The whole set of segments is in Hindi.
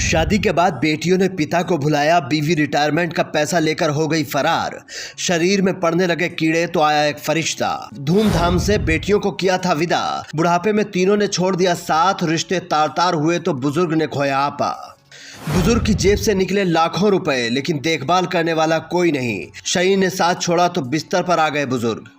शादी के बाद बेटियों ने पिता को भुलाया, बीवी रिटायरमेंट का पैसा लेकर हो गई फरार। शरीर में पड़ने लगे कीड़े तो आया एक फरिश्ता। धूमधाम से बेटियों को किया था विदा। बुढ़ापे में तीनों ने छोड़ दिया साथ, रिश्ते तार तार हुए तो बुजुर्ग ने खोया आपा। बुजुर्ग की जेब से निकले लाखों रुपए, लेकिन देखभाल करने वाला कोई नहीं। शरीर ने साथ छोड़ा तो बिस्तर पर आ गए बुजुर्ग।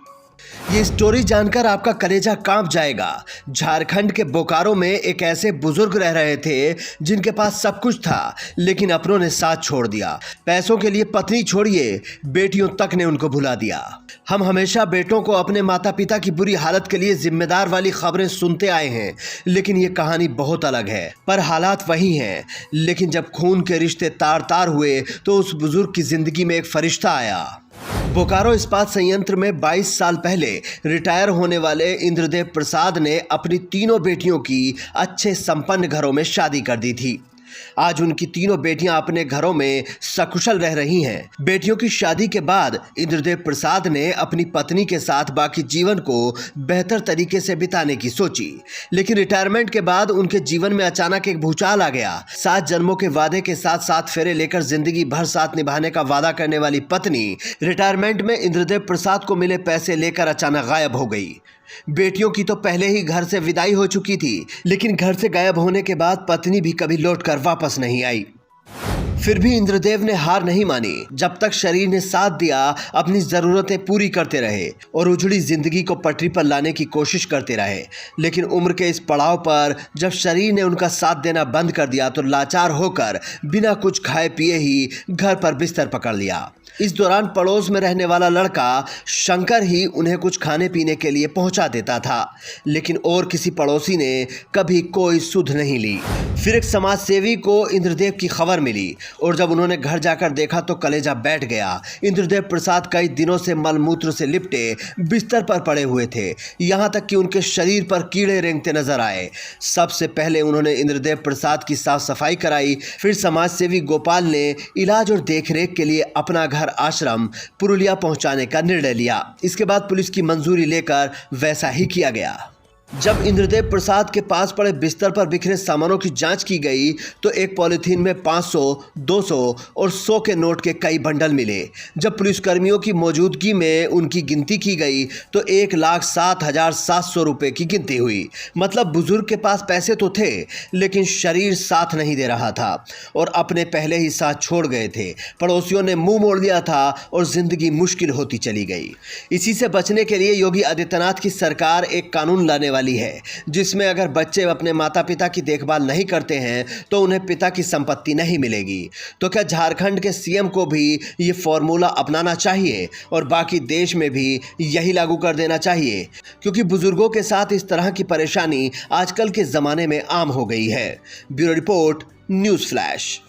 ये स्टोरी जानकर आपका कलेजा कांप जाएगा। झारखंड के बोकारो में एक ऐसे बुजुर्ग रह रहे थे जिनके पास सब कुछ था, लेकिन अपनों ने साथ छोड़ दिया। पैसों के लिए पत्नी छोड़िए, बेटियों तक ने उनको भुला दिया। हम हमेशा बेटों को अपने माता पिता की बुरी हालत के लिए जिम्मेदार वाली खबरें सुनते आए हैं, लेकिन ये कहानी बहुत अलग है। पर हालात वही हैं। लेकिन जब खून के रिश्ते तार तार हुए तो उस बुजुर्ग की जिंदगी में एक फरिश्ता आया। बोकारो इस्पात संयंत्र में 22 साल पहले रिटायर होने वाले इंद्रदेव प्रसाद ने अपनी तीनों बेटियों की अच्छे संपन्न घरों में शादी कर दी थी। आज उनकी तीनों बेटियां अपने घरों में सकुशल रह रही हैं। बेटियों की शादी के बाद इंद्रदेव प्रसाद ने अपनी पत्नी के साथ बाकी जीवन को बेहतर तरीके से बिताने की सोची, लेकिन रिटायरमेंट के बाद उनके जीवन में अचानक एक भूचाल आ गया। 7 जन्मों के वादे के साथ 7 फेरे लेकर जिंदगी भर साथ निभाने का वादा करने वाली पत्नी रिटायरमेंट में इंद्रदेव प्रसाद को मिले पैसे लेकर अचानक गायब हो गई। बेटियों की तो पहले ही घर से विदाई हो चुकी थी, लेकिन घर से गायब होने के बाद पत्नी भी कभी लौटकर वापस नहीं आई। फिर भी इंद्रदेव ने हार नहीं मानी। जब तक शरीर ने साथ दिया, अपनी जरूरतें पूरी करते रहे और उजड़ी जिंदगी को पटरी पर लाने की कोशिश करते रहे। लेकिन उम्र के इस पड़ाव पर जब शरीर ने उनका साथ देना बंद कर दिया तो लाचार होकर बिना कुछ खाए पिए ही घर पर बिस्तर पकड़ लिया। इस दौरान पड़ोस में रहने वाला लड़का शंकर ही उन्हें कुछ खाने पीने के लिए पहुंचा देता था, लेकिन और किसी पड़ोसी ने कभी कोई सुध नहीं ली। फिर एक समाज सेवी को इंद्रदेव की खबर मिली और जब उन्होंने घर जाकर देखा तो कलेजा बैठ गया। इंद्रदेव प्रसाद कई दिनों से मलमूत्र से लिपटे बिस्तर पर पड़े हुए थे, यहाँ तक कि उनके शरीर पर कीड़े रेंगते नजर आए। सबसे पहले उन्होंने इंद्रदेव प्रसाद की साफ सफाई कराई। फिर समाज सेवी गोपाल ने इलाज और देखरेख के लिए अपना घर आश्रम पुरुलिया पहुंचाने का निर्णय लिया। इसके बाद पुलिस की मंजूरी लेकर वैसा ही किया गया। जब इंद्रदेव प्रसाद के पास पड़े बिस्तर पर बिखरे सामानों की जांच की गई तो एक पॉलिथीन में 500, 200 और 100 के नोट के कई बंडल मिले। जब पुलिसकर्मियों की मौजूदगी में उनकी गिनती की गई तो 1,07,700 रुपये की गिनती हुई। मतलब बुजुर्ग के पास पैसे तो थे, लेकिन शरीर साथ नहीं दे रहा था और अपने पहले ही साथ छोड़ गए थे। पड़ोसियों ने मुंह मोड़ लिया था और जिंदगी मुश्किल होती चली गई। इसी से बचने के लिए योगी आदित्यनाथ की सरकार एक कानून लाने वाली है, जिसमें अगर बच्चे अपने माता पिता की देखभाल नहीं करते हैं तो उन्हें पिता की संपत्ति नहीं मिलेगी। तो क्या झारखंड के सीएम को भी ये फॉर्मूला अपनाना चाहिए और बाकी देश में भी यही लागू कर देना चाहिए? क्योंकि बुजुर्गों के साथ इस तरह की परेशानी आजकल के जमाने में आम हो गई है। Bureau report, news flash.